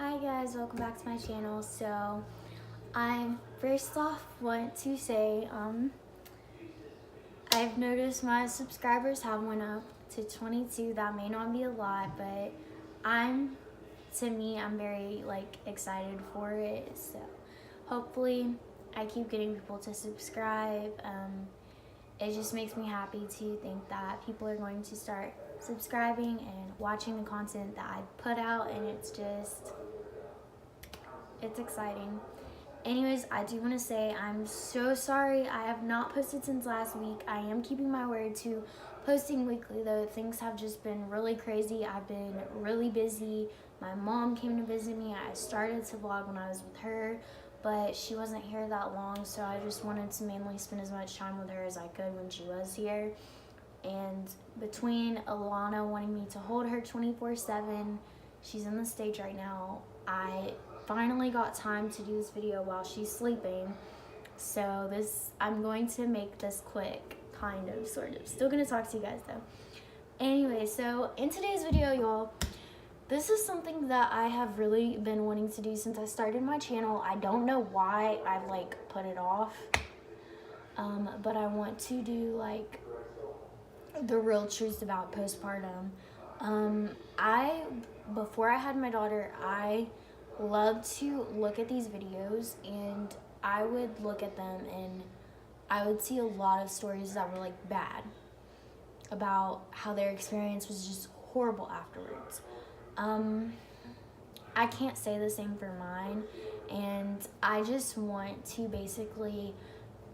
Hi guys, welcome back to my channel. So I first off want to say I've noticed my subscribers have went up to 22. That may not be a lot, but I'm very excited for it. So hopefully I keep getting people to subscribe. It just makes me happy to think that people are going to start subscribing and watching the content that I put out, and it's exciting. Anyways, I do want to say I'm so sorry I have not posted since last week. I am keeping my word to posting weekly, though things have just been really crazy. I've been really busy. My mom came to visit me. I started to vlog when I was with her, but she wasn't here that long, so I just wanted to mainly spend as much time with her as I could when she was here. And between Alana wanting me to hold her 24/7, she's in the States right now, I finally got time to do this video while she's sleeping. So I'm going to make this quick, sort of. Still gonna talk to you guys though. Anyway, so in today's video, y'all, this is something that I have really been wanting to do since I started my channel. I don't know why I've put it off, but I want to do the real truth about postpartum. Before I had my daughter, I loved to look at these videos, and I would look at them and I would see a lot of stories that were bad about how their experience was just horrible afterwards. I can't say the same for mine, and I just want to basically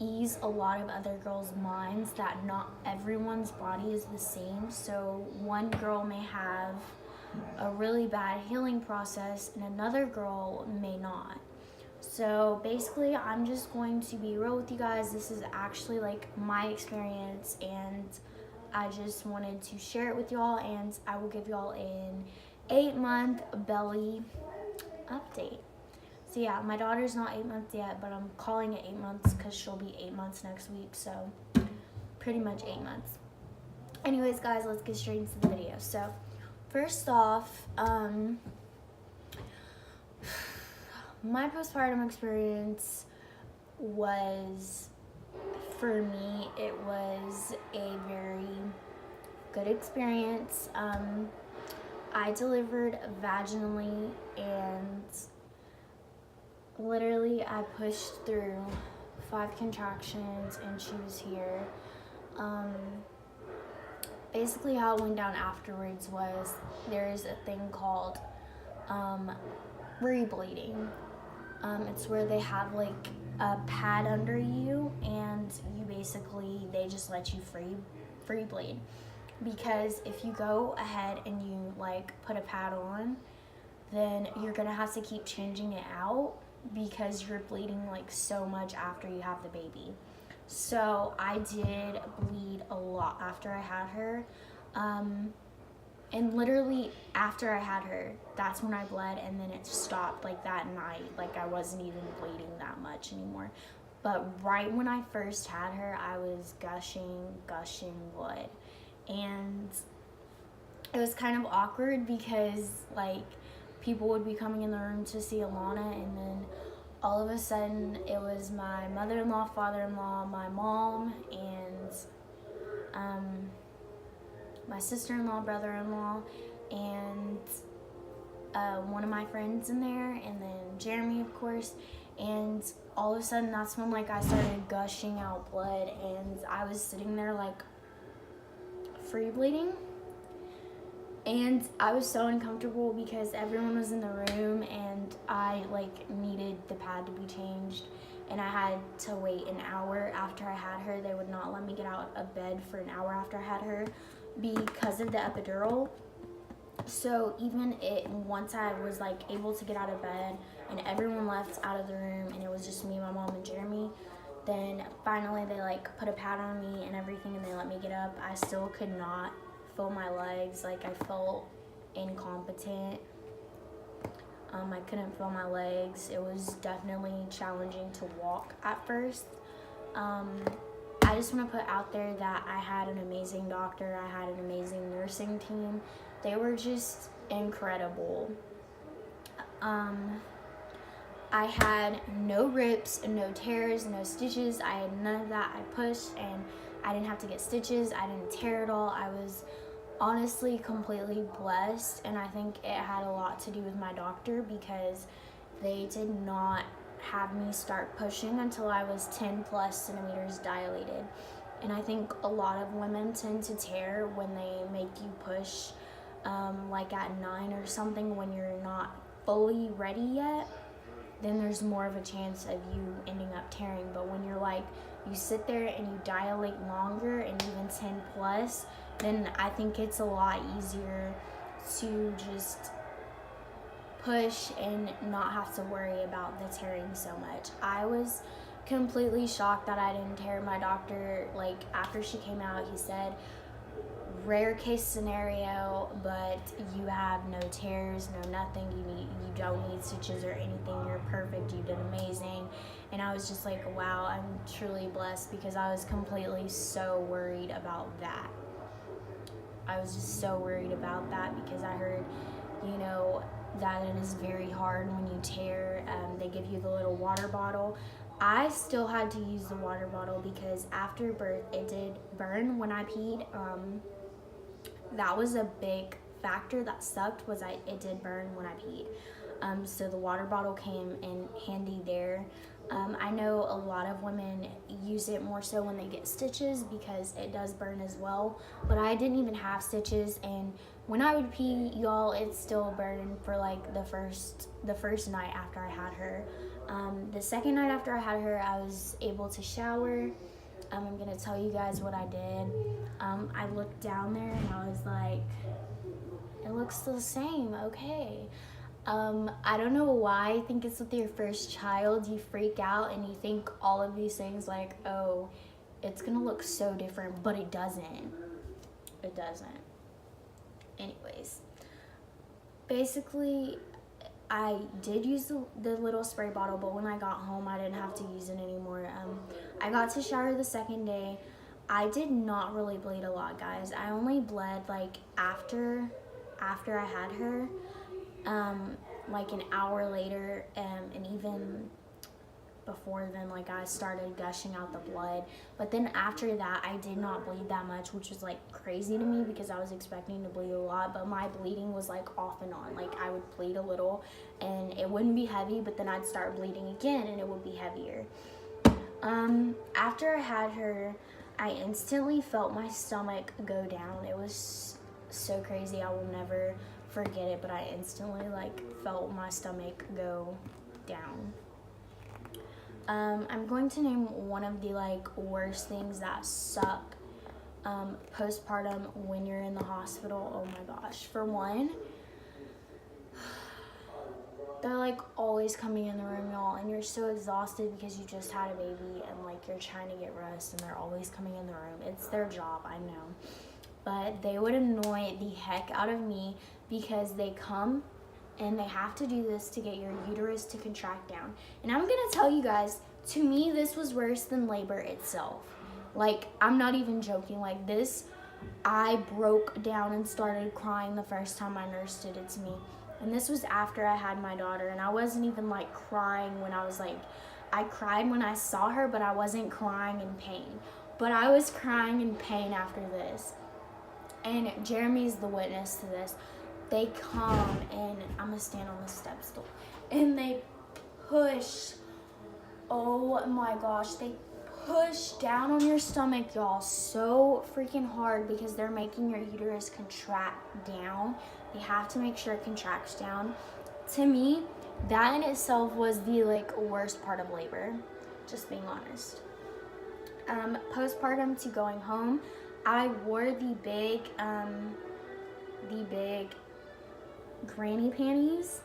ease a lot of other girls' minds that not everyone's body is the same. So one girl may have a really bad healing process and another girl may not. So basically, I'm just going to be real with you guys. This is actually my experience, and I just wanted to share it with y'all, and I will give y'all an 8-month belly update. So yeah, my daughter's not 8 months yet, but I'm calling it 8 months because she'll be 8 months next week, so pretty much 8 months. Anyways, guys, let's get straight into the video. So first off, my postpartum experience was, for me, it was a very good experience. I delivered vaginally, and literally I pushed through 5 contractions and she was here. Basically how it went down afterwards was there's a thing called re-bleeding. It's where they have a pad under you, and they just let you free bleed. Because if you go ahead and you put a pad on, then you're gonna have to keep changing it out because you're bleeding so much after you have the baby. So I did bleed a lot after I had her, and literally after I had her, that's when I bled, and then it stopped that night. I wasn't even bleeding that much anymore. But right when I first had her, I was gushing blood, and it was kind of awkward because people would be coming in the room to see Alana, and then all of a sudden it was my mother-in-law, father-in-law, my mom, and my sister-in-law, brother-in-law, and one of my friends in there, and then Jeremy, of course. And all of a sudden that's when I started gushing out blood, and I was sitting there free bleeding. And I was so uncomfortable because everyone was in the room, and I needed the pad to be changed, and I had to wait an hour after I had her. They would not let me get out of bed for an hour after I had her because of the epidural. So even once I was able to get out of bed and everyone left out of the room and it was just me, my mom, and Jeremy, then finally they put a pad on me and everything, and they let me get up. I still could not feel my legs. I felt incompetent. I couldn't feel my legs. It was definitely challenging to walk at first. I just want to put out there that I had an amazing doctor. I had an amazing nursing team. They were just incredible. I had no rips, no tears, no stitches. I had none of that. I pushed and I didn't have to get stitches. I didn't tear at all. I was honestly completely blessed, and I think it had a lot to do with my doctor because they did not have me start pushing until I was 10 plus centimeters dilated. And I think a lot of women tend to tear when they make you push like at 9 or something when you're not fully ready yet. Then there's more of a chance of you ending up tearing. But when you're like, you sit there and you dilate longer and even 10 plus, then I think it's a lot easier to just push and not have to worry about the tearing so much. I was completely shocked that I didn't tear. My doctor, like after she came out, he said, rare case scenario, but you have no tears, no nothing. You don't need stitches or anything. You're perfect. You did amazing. And I was just like, wow, I'm truly blessed because I was completely so worried about that. I was just so worried about that because I heard, that it is very hard when you tear. They give you the little water bottle. I still had to use the water bottle because after birth it did burn when I peed. That was a big factor that sucked, was it did burn when I peed. So the water bottle came in handy there. I know a lot of women use it more so when they get stitches because it does burn as well, but I didn't even have stitches, and when I would pee, y'all, it still burned for like the first night after I had her. The second night after I had her, I was able to shower. I'm gonna tell you guys what I did. I looked down there and I was like, it looks the same, okay. I don't know why. I think it's with your first child, you freak out and you think all of these things like, oh, it's gonna look so different, but it doesn't. It doesn't. Anyways, basically, I did use the little spray bottle, but when I got home, I didn't have to use it anymore. I got to shower the second day. I did not really bleed a lot, guys. I only bled like after I had her, like an hour later, and even before then, like I started gushing out the blood. But then after that, I did not bleed that much, which was like crazy to me because I was expecting to bleed a lot, but my bleeding was like off and on. Like I would bleed a little and it wouldn't be heavy, but then I'd start bleeding again and it would be heavier. After I had her, I instantly felt my stomach go down. It was so crazy. I will never forget it, but I instantly like felt my stomach go down. I'm going to name one of the like worst things that suck postpartum when you're in the hospital. Oh my gosh. For one, they're like always coming in the room, y'all, and you're so exhausted because you just had a baby and like you're trying to get rest, and they're always coming in the room. It's their job, I know. But they would annoy the heck out of me because they come and they have to do this to get your uterus to contract down. And I'm gonna tell you guys, to me, this was worse than labor itself. Like, I'm not even joking. Like this, I broke down and started crying the first time my nurse did it to me. And this was after I had my daughter, and I wasn't even like crying when I was like, I cried when I saw her, but I wasn't crying in pain. But I was crying in pain after this. And Jeremy's the witness to this. They come, and I'm gonna stand on the step stool, and they push, oh my gosh, they push down on your stomach, y'all, so freaking hard because they're making your uterus contract down. They have to make sure it contracts down. To me, that in itself was the like worst part of labor, just being honest. Postpartum to going home, I wore the big granny panties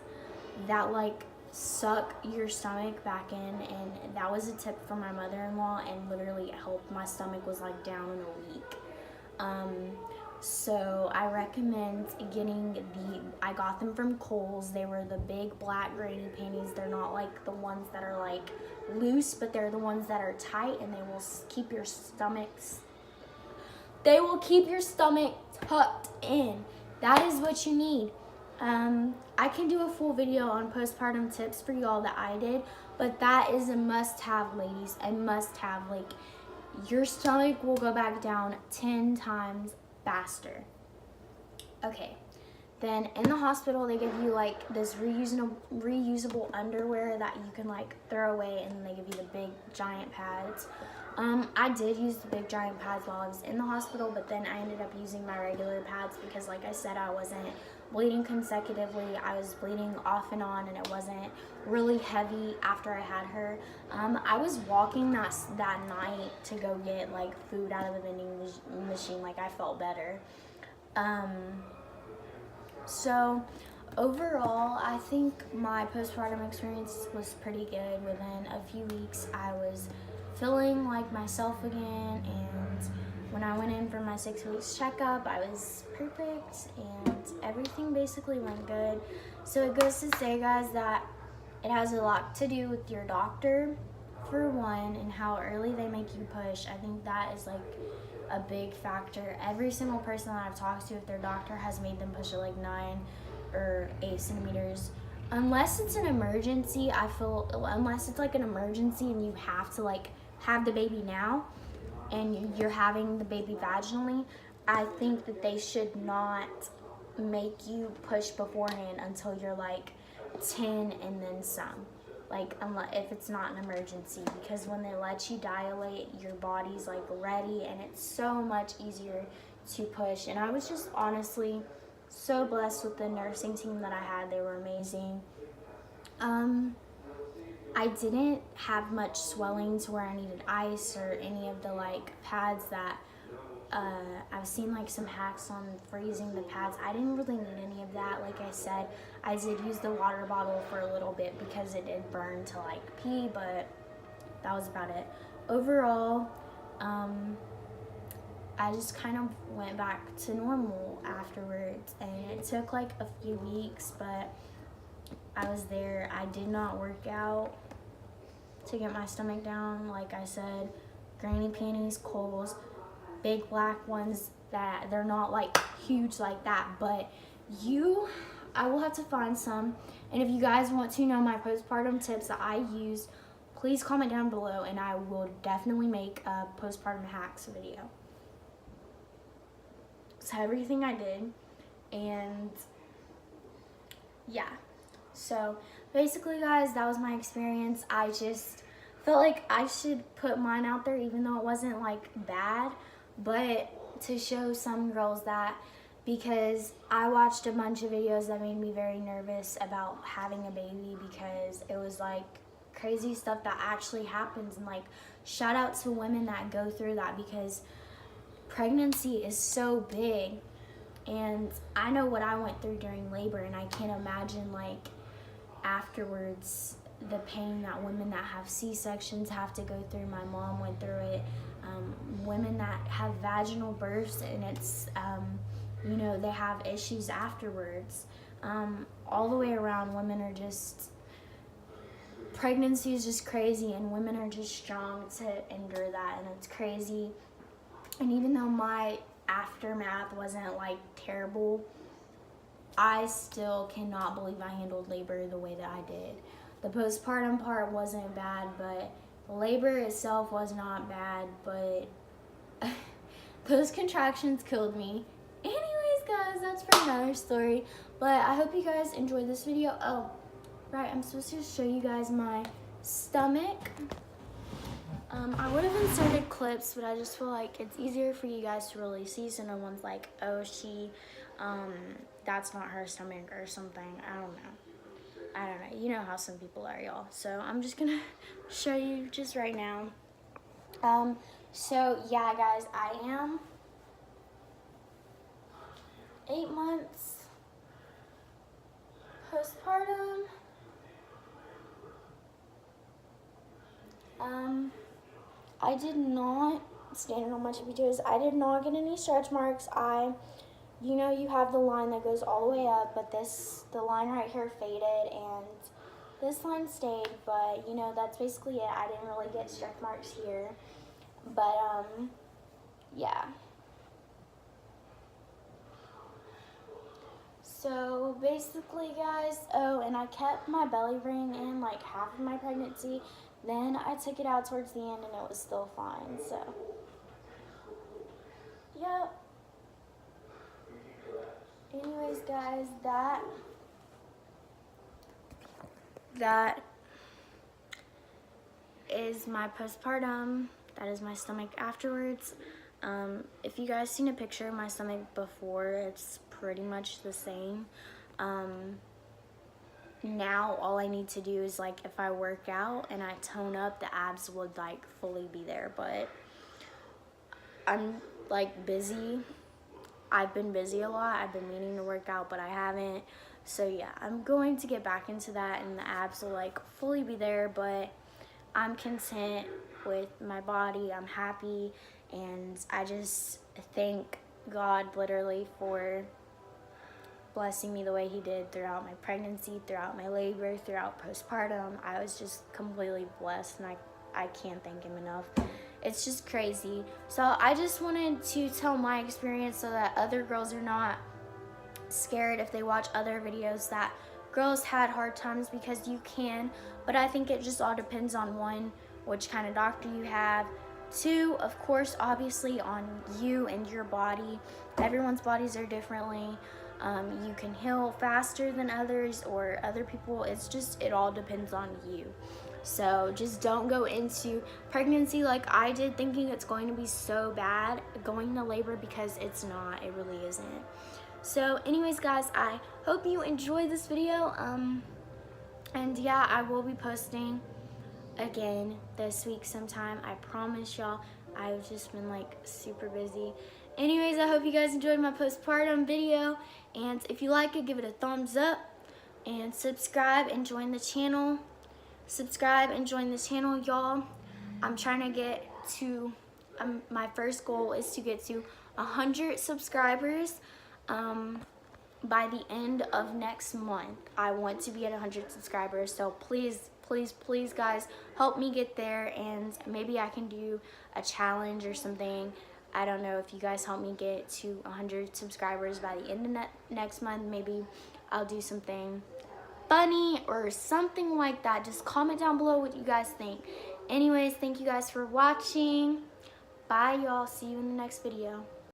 that like suck your stomach back in, and that was a tip from my mother-in-law, and literally it helped. My stomach was like down in a week. So I recommend getting I got them from Kohl's. They were the big black granny panties. They're not like the ones that are like loose, but they're the ones that are tight, and they will keep your stomach tucked in. That is what you need. I can do a full video on postpartum tips for y'all that I did, but that is a must-have, ladies, a must-have. Like, your stomach will go back down 10 times faster. Okay, then in the hospital, they give you like this reusable underwear that you can like throw away, and then they give you the big giant pads. I did use the big giant pads while I was in the hospital, but then I ended up using my regular pads because, like I said, I wasn't bleeding consecutively. I was bleeding off and on, and it wasn't really heavy after I had her. I was walking that night to go get like food out of the vending machine. Like, I felt better. So overall, I think my postpartum experience was pretty good. Within a few weeks, I was feeling like myself again, and when I went in for my 6 weeks checkup, I was perfect, and everything basically went good. So it goes to say, guys, that it has a lot to do with your doctor, for one, and how early they make you push. I think that is like a big factor. Every single person that I've talked to, if their doctor has made them push it like 9 or 8 centimeters, unless it's an emergency, unless it's like an emergency and you have to like have the baby now and you're having the baby vaginally, I think that they should not make you push beforehand until you're like 10 and then some. Like, if it's not an emergency, because when they let you dilate, your body's like ready, and it's so much easier to push. And I was just honestly so blessed with the nursing team that I had. They were amazing. I didn't have much swelling to where I needed ice or any of the like pads that I've seen like some hacks on freezing the pads. I didn't really need any of that. Like I said, I did use the water bottle for a little bit because it did burn to like pee, but that was about it. Overall, I just kind of went back to normal afterwards, and it took like a few weeks, but I was there. I did not work out to get my stomach down. Like I said, granny panties, Kohl's, big black ones that they're not like huge like that, but I will have to find some. And if you guys want to know my postpartum tips that I used, please comment down below, and I will definitely make a postpartum hacks video. So everything I did, and yeah. So basically, guys, that was my experience. I just felt like I should put mine out there, even though it wasn't like bad, but to show some girls that, because I watched a bunch of videos that made me very nervous about having a baby, because it was like crazy stuff that actually happens. And like, shout out to women that go through that, because pregnancy is so big, and I know what I went through during labor, and I can't imagine like afterwards the pain that women that have C-sections have to go through. My mom went through it. Women that have vaginal births, and it's you know, they have issues afterwards. All the way around, women are just, pregnancy is just crazy, and women are just strong to endure that, and it's crazy. And even though my aftermath wasn't like terrible, I still cannot believe I handled labor the way that I did. The postpartum part wasn't bad, but labor itself was not bad, but those contractions killed me. Anyways, guys, that's for another story. But I hope you guys enjoyed this video. Oh, right, I'm supposed to show you guys my stomach. I would have inserted clips, but I just feel like it's easier for you guys to really see, so no one's like, oh, that's not her stomach or something. I don't know. You know how some people are, y'all. So I'm just gonna show you just right now. So yeah, guys, I am 8 months postpartum. I did not, standing on my tippy toes, I did not get any stretch marks. You know, you have the line that goes all the way up, but the line right here faded, and this line stayed, but you know, that's basically it. I didn't really get stretch marks here, but yeah. So basically, guys, oh, and I kept my belly ring in like half of my pregnancy. Then I took it out towards the end and it was still fine, so. Yep. Anyways, guys, that is my postpartum. That is my stomach afterwards. If you guys seen a picture of my stomach before, it's pretty much the same. Now all I need to do is, like, if I work out and I tone up, the abs would like fully be there, but I'm like busy. I've been busy a lot. I've been meaning to work out, but I haven't. So yeah, I'm going to get back into that and the abs will like fully be there, but I'm content with my body. I'm happy, and I just thank God literally for blessing me the way he did throughout my pregnancy, throughout my labor, throughout postpartum. I was just completely blessed, and I can't thank him enough. It's just crazy. So I just wanted to tell my experience so that other girls are not scared if they watch other videos that girls had hard times, because you can, but I think it just all depends on, one, which kind of doctor you have, two, of course, obviously on you and your body. Everyone's bodies are differently. You can heal faster than others or other people. It's just, it all depends on you. So just don't go into pregnancy like I did thinking it's going to be so bad going into labor, because it's not. It really isn't. So anyways, guys, I hope you enjoyed this video. And yeah, I will be posting again this week sometime. I promise y'all. I've just been like super busy. Anyways, I hope you guys enjoyed my postpartum video. And if you like it, give it a thumbs up. And subscribe and join the channel. Subscribe and join the channel, y'all. I'm trying to get to, my first goal is to get to 100 subscribers by the end of next month. I want to be at 100 subscribers, so please, please, please, guys, help me get there, and maybe I can do a challenge or something. I don't know. If you guys help me get to 100 subscribers by the end of next month, maybe I'll do something funny or something like that. Just comment down below what you guys think. Anyways, thank you guys for watching. Bye, y'all. See you in the next video.